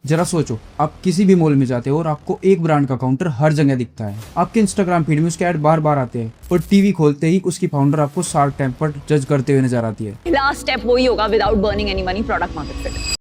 जरा सोचो, आप किसी भी मॉल में जाते हो और आपको एक ब्रांड का काउंटर हर जगह दिखता है। आपके इंस्टाग्राम फीड में उसके ऐड बार बार आते हैं और टीवी खोलते ही उसकी फाउंडर आपको शार्क टैंक पर जज करते हुए नजर आती है। लास्ट स्टेप वही होगा without burning any money, product market fit.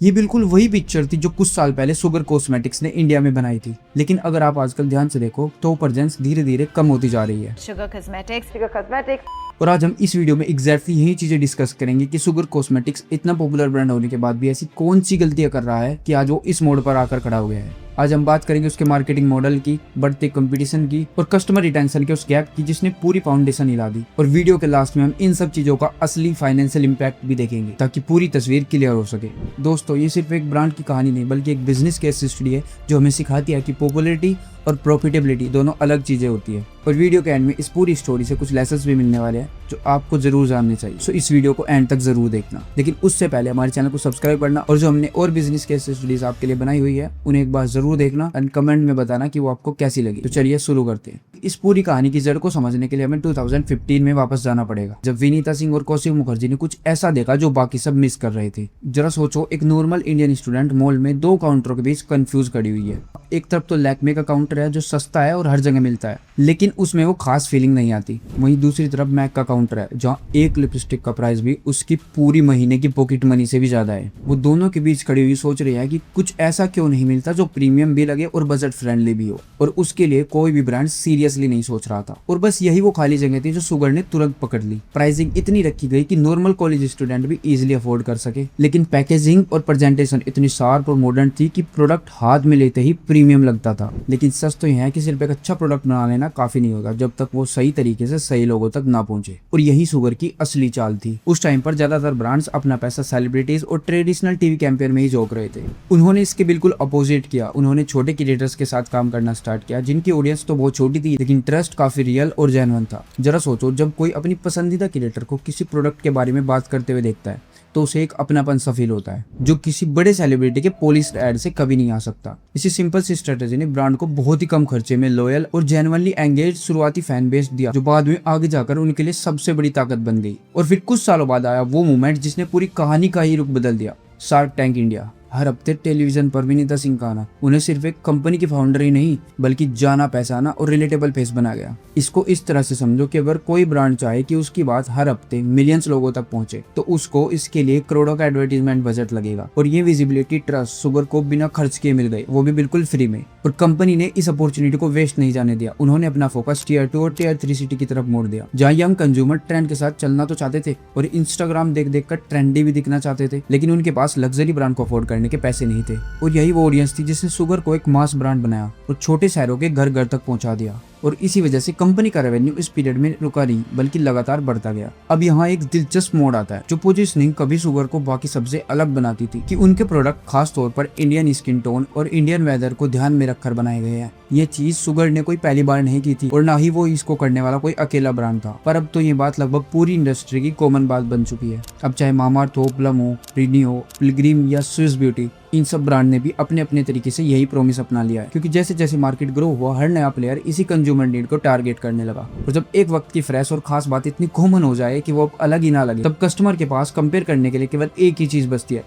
ये बिल्कुल वही पिक्चर थी जो कुछ साल पहले शुगर कॉस्मेटिक्स ने इंडिया में बनाई थी। लेकिन अगर आप आजकल ध्यान से देखो तो प्रेजेंस धीरे धीरे कम होती जा रही है। Sugar cosmetics. और आज हम इस वीडियो में एग्जैक्टली यही चीजें डिस्कस करेंगे कि शुगर कॉस्मेटिक्स इतना पॉपुलर ब्रांड होने के बाद भी ऐसी कौन सी गलतियां कर रहा है कि आज वो इस मोड़ पर आकर खड़ा हो गया है। आज हम बात करेंगे उसके मार्केटिंग मॉडल की, बढ़ते कंपटीशन की और कस्टमर रिटेंशन के उस गैप की जिसने पूरी फाउंडेशन हिला दी। और वीडियो के लास्ट में हम इन सब चीजों का असली फाइनेंशियल इम्पैक्ट भी देखेंगे ताकि पूरी तस्वीर क्लियर हो सके। दोस्तों, ये सिर्फ एक ब्रांड की कहानी नहीं बल्कि एक बिजनेस केस स्टडी है जो हमें सिखाती है कि पॉपुलैरिटी और प्रॉफिटेबिलिटी दोनों अलग चीजें होती है। और वीडियो के एंड में इस पूरी स्टोरी से कुछ लेसन्स भी मिलने वाले हैं जो आपको जरूर जानने चाहिए। सो इस वीडियो को एंड तक जरूर देखना। लेकिन उससे पहले हमारे चैनल को सब्सक्राइब करना और जो हमने और बिजनेस केस स्टडीज आपके लिए बनाई हुई है उन्हें एक बार जरूर देखना एंड कमेंट में बताना कि वो आपको कैसी लगी। तो चलिए शुरू करते हैं। इस पूरी कहानी की जड़ को समझने के लिए हमें 2015 में वापस जाना पड़ेगा, जब विनीता सिंह और कौशिक मुखर्जी ने कुछ ऐसा देखा जो बाकी सब मिस कर रहे थे। जरा सोचो, एक नॉर्मल इंडियन स्टूडेंट मॉल में दो काउंटरों के बीच कंफ्यूज खड़ी हुई है। एक तरफ तो लैक्मे का काउंटर है जो सस्ता है और हर जगह मिलता है लेकिन उसमें वो खास फीलिंग नहीं आती। वहीं दूसरी तरफ मैक का काउंटर है जहाँ एक लिपस्टिक का प्राइस भी उसकी पूरी महीने की पॉकेट मनी से भी ज्यादा है। वो दोनों के बीच खड़ी हुई सोच रही है कि कुछ ऐसा क्यों नहीं मिलता जो प्रीमियम भी लगे और बजट फ्रेंडली भी हो। और उसके लिए कोई भी ब्रांड सीरियसली नहीं सोच रहा था। और बस यही वो खाली जगह थी जो शुगर ने तुरंत पकड़ ली। प्राइसिंग इतनी रखी गई कि नॉर्मल कॉलेज स्टूडेंट भी इजिली अफोर्ड कर सके, लेकिन पैकेजिंग और प्रेजेंटेशन इतनी शार्प और मॉडर्न थी कि प्रोडक्ट हाथ में लेते ही प्रीमियम लगता था। लेकिन सच तो यह है कि सिर्फ एक अच्छा प्रोडक्ट बना लेना काफी नहीं होगा जब तक वो सही तरीके से सही लोगों तक ना पहुंचे। और यही शुगर की असली चाल थी। उस टाइम पर ज्यादातर ब्रांड्स अपना पैसा सेलिब्रिटीज और ट्रेडिशनल टीवी कैंपेन में ही झोंक रहे थे। उन्होंने इसके बिल्कुल अपोजिट किया। उन्होंने छोटे क्रिएटर्स के साथ काम करना स्टार्ट किया जिनकी ऑडियंस तो बहुत छोटी थी लेकिन ट्रस्ट काफी रियल और जेन्युइन था। जरा सोचो, जब कोई अपनी पसंदीदा क्रिएटर को किसी प्रोडक्ट के बारे में बात करते हुए देखता है तो उसे एक अपनापन सा फील होता है जो किसी बड़े सेलिब्रिटी के पॉलिश्ड एड से कभी नहीं आ सकता। इसी सिंपल सी स्ट्रेटेजी ने ब्रांड को बहुत ही कम खर्चे में लॉयल और जेन्युइनली एंगेज शुरुआती फैन बेस दिया जो बाद में आगे जाकर उनके लिए सबसे बड़ी ताकत बन गई। और फिर कुछ सालों बाद आया वो मोमेंट जिसने पूरी कहानी का ही रुख बदल दिया, शार्क टैंक इंडिया। हर हफ्ते टेलीविजन पर विनीता सिंह का आना उन्हें सिर्फ एक कंपनी की फाउंडर ही नहीं बल्कि जाना पहचाना और रिलेटेबल फेस बना गया। इसको इस तरह से समझो कि अगर कोई ब्रांड चाहे कि उसकी बात हर हफ्ते मिलियंस लोगों तक पहुंचे तो उसको इसके लिए करोड़ों का एडवर्टीजमेंट बजट लगेगा। और ये विजिबिलिटी ट्रस्ट शुगर को बिना खर्च किए मिल गई, वो भी बिल्कुल फ्री में। और कंपनी ने इस अपॉर्चुनिटी को वेस्ट नहीं जाने दिया। उन्होंने अपना फोकस टीयर 2 और टीयर 3 सिटी की तरफ मोड़ दिया जहाँ यंग कंज्यूमर ट्रेंड के साथ चलना तो चाहते थे और इंस्टाग्राम देख देख कर ट्रेंडी भी दिखना चाहते थे, लेकिन उनके पास लग्जरी ब्रांड को अफोर्ड करने के पैसे नहीं थे। और यही वो ऑडियंस थी जिसने शुगर को एक मास ब्रांड बनाया और छोटे शहरों के घर घर तक पहुंचा दिया। और इसी वजह से कंपनी का रेवेन्यू इस पीरियड में रुका नहीं बल्कि लगातार बढ़ता गया। अब यहाँ एक दिलचस्प मोड़ आता है जो पोजीशनिंग कभी शुगर को बाकी सबसे अलग बनाती थी कि उनके प्रोडक्ट खास तौर पर इंडियन स्किन टोन और इंडियन वेदर को ध्यान में रखकर बनाए गए हैं। ये चीज शुगर ने कोई पहली बार नहीं की थी और ना ही वो इसको करने वाला कोई अकेला ब्रांड था। पर अब तो ये बात लगभग पूरी इंडस्ट्री की कॉमन बात बन चुकी है। अब चाहे मामाअर्थ हो, प्लम हो, रिनी हो, पिलग्रिम या स्विस ब्यूटी, इन सब ब्रांड ने भी अपने अपने तरीके से यही प्रॉमिस अपना लिया है। क्योंकि जैसे जैसे मार्केट ग्रो हुआ हर नया प्लेयर इसी कंज्यूमर नीड को टारगेट करने लगा। और जब एक वक्त की फ्रेश और खास बात इतनी कॉमन हो जाए कि वो अब अलग ही ना लगे तब कस्टमर के पास कंपेयर करने के लिए केवल एक ही चीज बचती है,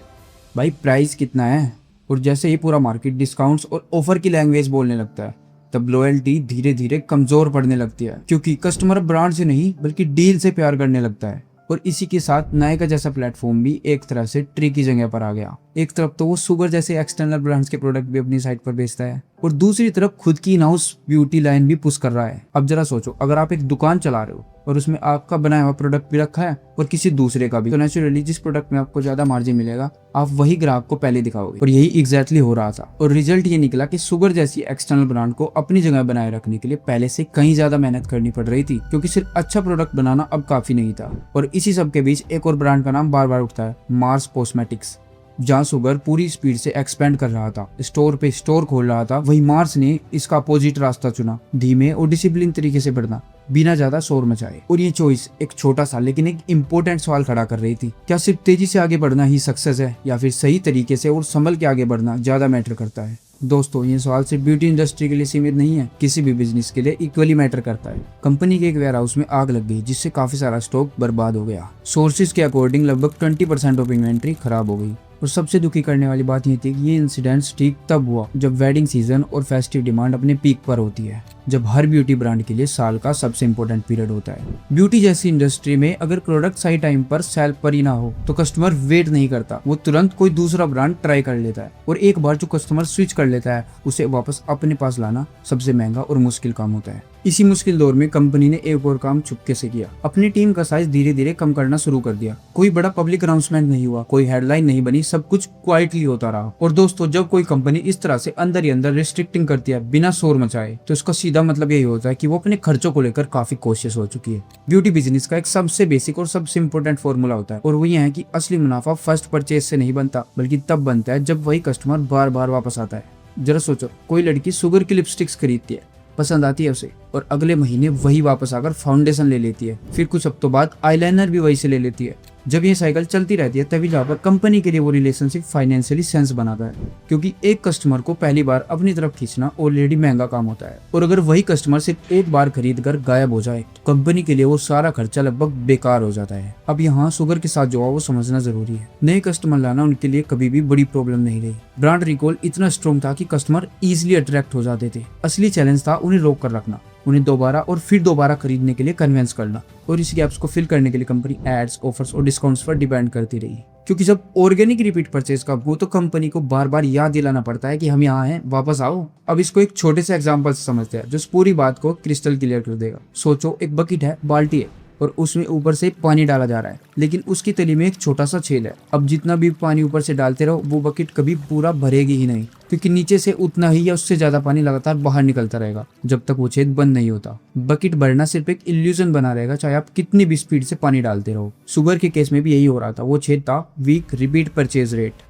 भाई प्राइस कितना है। और जैसे ही पूरा मार्केट डिस्काउंट्स और ऑफर की लैंग्वेज बोलने लगता है तब लॉयल्टी धीरे धीरे कमजोर पड़ने लगती है क्योंकि कस्टमर ब्रांड से नहीं बल्कि डील से प्यार करने लगता है। और इसी के साथ नायका जैसा प्लेटफॉर्म भी एक तरह से ट्रिकी जगह पर आ गया। एक तरफ तो वो शुगर जैसे एक्सटर्नल ब्रांड्स के प्रोडक्ट भी अपनी साइट पर बेचता है और दूसरी तरफ खुद की इन हाउस ब्यूटी लाइन भी पुश कर रहा है। अब जरा सोचो, अगर आप एक दुकान चला रहे हो और उसमें आपका बनाया हुआ प्रोडक्ट भी रखा है और किसी दूसरे का भी, तो नेचुरली जिस प्रोडक्ट में आपको ज्यादा मार्जिन मिलेगा आप वही ग्राहक को पहले दिखाओगे। और यही एग्जैक्टली हो रहा था। और रिजल्ट ये निकला कि शुगर जैसी एक्सटर्नल ब्रांड को अपनी जगह बनाए रखने के लिए पहले से कहीं ज्यादा मेहनत करनी पड़ रही थी क्योंकि सिर्फ अच्छा प्रोडक्ट बनाना अब काफी नहीं था। और इसी सब के बीच एक और ब्रांड का नाम बार बार उठता है, मार्स कॉस्मेटिक्स। जहाँ शुगर पूरी स्पीड से एक्सपेंड कर रहा था, स्टोर पे स्टोर खोल रहा था, वही मार्स ने इसका अपोजिट रास्ता चुना, धीमे और डिसिप्लिन तरीके से बढ़ना बिना ज्यादा शोर मचाए। और ये चॉइस एक छोटा सा लेकिन एक इम्पोर्टेंट सवाल खड़ा कर रही थी, क्या सिर्फ तेजी से आगे बढ़ना ही सक्सेस है या फिर सही तरीके से और संभल के आगे बढ़ना ज्यादा मैटर करता है। दोस्तों, ये सवाल सिर्फ ब्यूटी इंडस्ट्री के लिए सीमित नहीं है, किसी भी बिजनेस के लिए इक्वली मैटर करता है। कंपनी के एक वेयर हाउस में आग लग गई जिससे काफी सारा स्टॉक बर्बाद हो गया। सोर्सेज के अकॉर्डिंग लगभग 20% ऑफ इन्वेंट्री खराब हो गई। और सबसे दुखी करने वाली बात ये थी कि ये इंसिडेंट्स ठीक तब हुआ जब वेडिंग सीजन और फेस्टिव डिमांड अपने पीक पर होती है, जब हर ब्यूटी ब्रांड के लिए साल का सबसे इंपॉर्टेंट पीरियड होता है। ब्यूटी जैसी इंडस्ट्री में अगर प्रोडक्ट सही टाइम पर सेल पर ही ना हो तो कस्टमर वेट नहीं करता, वो तुरंत कोई दूसरा ब्रांड ट्राई कर लेता है, और एक बार जो कस्टमर स्विच कर लेता है उसे वापस अपने पास लाना सबसे महंगा और मुश्किल काम होता है। इसी मुश्किल दौर में कंपनी ने एक और काम चुपके से किया, अपनी टीम का साइज धीरे धीरे कम करना शुरू कर दिया। कोई बड़ा पब्लिक अनाउंसमेंट नहीं हुआ, कोई हेडलाइन नहीं बनी, सब कुछ क्वाइटली होता रहा। और दोस्तों, जब कोई कंपनी इस तरह से अंदर ही अंदर रिस्ट्रिक्टिंग करती है बिना शोर मचाए, तो इसका सीधा मतलब यही होता है कि वो अपने खर्चों को लेकर काफी कॉशियस हो चुकी है। ब्यूटी बिजनेस का एक सबसे बेसिक और सबसे इंपॉर्टेंट फॉर्मूला होता है, और वो ये है कि असली मुनाफा फर्स्ट परचेज से नहीं बनता, बल्कि तब बनता है जब वही कस्टमर बार बार वापस आता है। जरा सोचो, कोई लड़की शुगर की लिपस्टिक्स खरीदती है, पसंद आती है उसे, और अगले महीने वही वापस आकर फाउंडेशन ले लेती है, फिर कुछ हफ्तों बाद आईलाइनर भी वही से ले लेती है। जब ये साइकिल चलती रहती है तभी जहाँ पर कंपनी के लिए वो रिलेशनशिप फाइनेंशियली सेंस बनाता है, क्योंकि एक कस्टमर को पहली बार अपनी तरफ खींचना ऑलरेडी महंगा काम होता है, और अगर वही कस्टमर सिर्फ एक बार खरीद कर गायब हो जाए तो कंपनी के लिए वो सारा खर्चा लगभग बेकार हो जाता है। अब यहाँ शुगर के साथ जो है वो समझना जरूरी है। नए कस्टमर लाना उनके लिए कभी भी बड़ी प्रॉब्लम नहीं रही। ब्रांड रिकॉल इतना स्ट्रॉन्ग था कि कस्टमर इजिली अट्रैक्ट हो जाते थे। असली चैलेंज था उन्हें रोक कर रखना, उन्हें दोबारा और फिर दोबारा खरीदने के लिए कन्विंस करना, और इस गैप्स को फिल करने के लिए कंपनी एड्स, ऑफर्स और डिस्काउंट्स पर डिपेंड करती रही। क्योंकि जब ऑर्गेनिक रिपीट परचेज का हो तो कंपनी को बार बार याद दिलाना पड़ता है कि हम यहाँ हैं, वापस आओ। अब इसको एक छोटे से एग्जांपल से समझते हैं जो इस पूरी बात को क्रिस्टल क्लियर कर देगा। सोचो, एक बकेट है, बाल्टी है, और उसमें ऊपर से पानी डाला जा रहा है, लेकिन उसकी तली में एक छोटा सा छेद है। अब जितना भी पानी ऊपर से डालते रहो वो बकेट कभी पूरा भरेगी ही नहीं, क्योंकि नीचे से उतना ही या उससे ज्यादा पानी लगातार बाहर निकलता रहेगा जब तक वो छेद बंद नहीं होता। बकेट भरना सिर्फ एक इल्यूजन बना रहेगा, चाहे आप कितनी भी स्पीड से पानी डालते रहो। शुगर के केस में भी यही हो रहा था, वो छेद था वीक रिपीट परचेज रेट।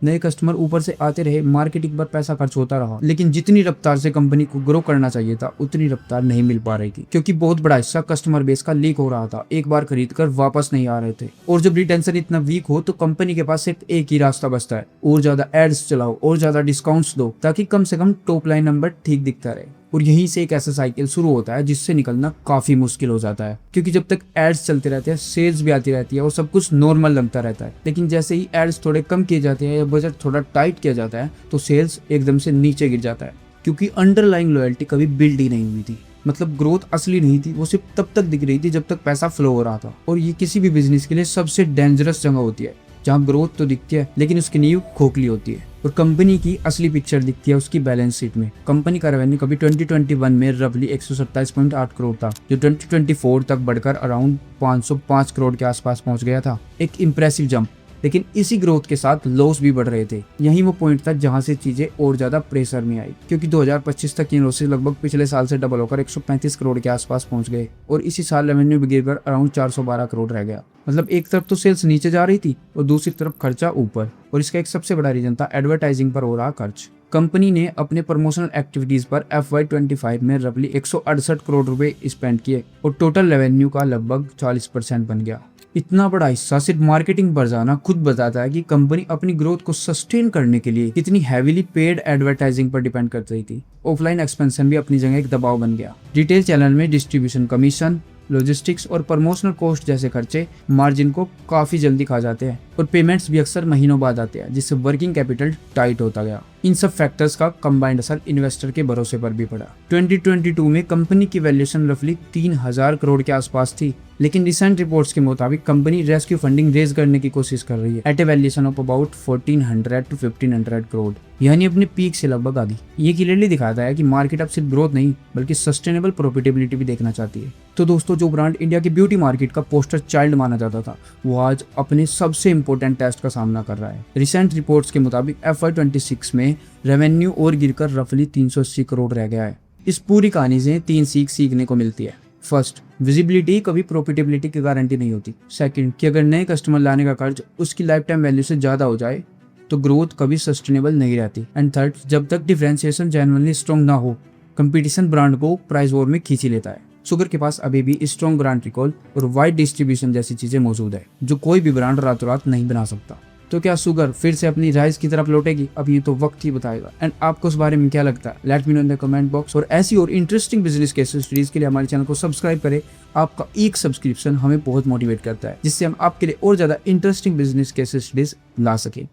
नए कस्टमर ऊपर से आते रहे, मार्केटिंग पर पैसा खर्च होता रहा, लेकिन जितनी रफ्तार से कंपनी को ग्रो करना चाहिए था उतनी रफ्तार नहीं मिल पा रही थी, क्योंकि बहुत बड़ा हिस्सा कस्टमर बेस का लीक हो रहा था। एक बार खरीद कर वापस नहीं आ रहे थे, और जब रिटेंशन इतना वीक हो तो कंपनी के पास सिर्फ एक ही रास्ता बचता है, और ज्यादा एड्स चलाओ और ज्यादा डिस्काउंट्स दो, ताकि कम से कम टॉप लाइन नंबर ठीक दिखता रहे। और यहीं से एक ऐसा साइकिल शुरू होता है जिससे निकलना काफी मुश्किल हो जाता है, क्योंकि जब तक एड्स चलते रहते हैं, सेल्स भी आती रहती है और सब कुछ नॉर्मल लगता रहता है, लेकिन जैसे ही एड्स थोड़े कम किए जाते हैं या बजट थोड़ा टाइट किया जाता है तो सेल्स एकदम से नीचे गिर जाता है, क्योंकि अंडरलाइंग लॉयल्टी कभी बिल्ड ही नहीं हुई थी। मतलब ग्रोथ असली नहीं थी, वो सिर्फ तब तक दिख रही थी जब तक पैसा फ्लो हो रहा था। और ये किसी भी बिजनेस के लिए सबसे डेंजरस जगह होती है, जहाँ ग्रोथ तो दिखती है लेकिन उसकी नींव खोखली होती है, और कंपनी की असली पिक्चर दिखती है उसकी बैलेंस शीट में। कंपनी का रेवेन्यू कभी 2021 में रफली 127.8 करोड़ था, जो 2024 तक बढ़कर अराउंड 505 करोड़ के आसपास पहुंच गया था। एक इम्प्रेसिव जंप। लेकिन इसी ग्रोथ के साथ लॉस भी बढ़ रहे थे। यही वो पॉइंट था जहां से चीजें और ज्यादा प्रेशर में आई, क्योंकि 2025 तक ये लॉसेस लगभग पिछले साल से डबल होकर 135 करोड़ के आसपास पहुंच गए, और इसी साल रेवेन्यू भी गिरकर अराउंड 412 करोड़ रह गया। मतलब एक तरफ तो सेल्स नीचे जा रही थी और दूसरी तरफ खर्चा ऊपर, और इसका एक सबसे बड़ा रीजन था एडवर्टाइजिंग पर हो रहा खर्च। कंपनी ने अपने प्रमोशनल एक्टिविटीज पर FY25 में रफली 168 करोड़ रुपए स्पेंड किए, और टोटल रेवेन्यू का लगभग 40% बन गया। इतना बड़ा हिस्सा सिर्फ मार्केटिंग पर जाना खुद बताता है कि कंपनी अपनी ग्रोथ को सस्टेन करने के लिए कितनी हैवीली पेड एडवर्टाइजिंग पर डिपेंड कर रही थी। ऑफलाइन एक्सपेंशन भी अपनी जगह एक दबाव बन गया। रिटेल चैनल में डिस्ट्रीब्यूशन कमीशन, लॉजिस्टिक्स और प्रमोशनल कॉस्ट जैसे खर्चे मार्जिन को काफी जल्दी खा जाते हैं, और पेमेंट्स भी अक्सर महीनों बाद आते हैं, जिससे वर्किंग कैपिटल टाइट होता गया। इन सब फैक्टर्स का कंबाइंड असर इन्वेस्टर के भरोसे पर भी पड़ा। 2022 में कंपनी की वैल्यूएशन रफली 3000 करोड़ के आसपास थी, लेकिन रिसेंट रिपोर्ट्स के मुताबिक कंपनी रेस्क्यू फंडिंग रेज करने की कोशिश कर रही है at a valuation of about 1400 to 1500 crore, यानी अपने पीक से लगभग आधी। ये क्लियरली दिखाता है कि मार्केट अब सिर्फ ग्रोथ नहीं बल्कि सस्टेनेबल प्रॉफिटेबिलिटी भी देखना चाहती है। तो दोस्तों, जो ब्रांड इंडिया की ब्यूटी मार्केट का पोस्टर चाइल्ड माना जाता था, वो आज अपने सबसे इंपॉर्टेंट टेस्ट का सामना कर रहा है। रिसेंट रिपोर्ट्स के मुताबिक FY26 में रेवेन्यू और गिरकर रफली 380 करोड़ रह गया है। इस पूरी कहानी से 3 सीखने को मिलती है। फर्स्ट, विजिबिलिटी कभी प्रॉफिटेबिलिटी की गारंटी नहीं होती। सेकंड, कि अगर नए कस्टमर लाने का खर्च उसकी लाइफ टाइम वैल्यू से ज्यादा हो जाए तो ग्रोथ कभी सस्टेनेबल नहीं रहती। एंड थर्ड, जब तक डिफरेंशिएशन जेन्युइनली स्ट्रॉन्ग ना हो, कंपटीशन ब्रांड को प्राइस वॉर में खींच ही लेता है। शुगर के पास अभी भी स्ट्रॉन्ग ब्रांड रिकॉल और वाइड डिस्ट्रीब्यूशन जैसी चीजें मौजूद है, जो कोई भी ब्रांड रातों रात नहीं बना सकता। तो क्या शुगर फिर से अपनी राइज की तरफ लौटेगी? अब ये तो वक्त ही बताएगा। एंड आपको उस बारे में क्या लगता है? Let me know in the comment box. और ऐसी और इंटरेस्टिंग बिजनेस केस स्टडीज के लिए हमारे चैनल को सब्सक्राइब करें। आपका एक सब्सक्रिप्शन हमें बहुत मोटिवेट करता है, जिससे हम आपके लिए और ज्यादा इंटरेस्टिंग बिजनेस केस स्टडीज ला सके।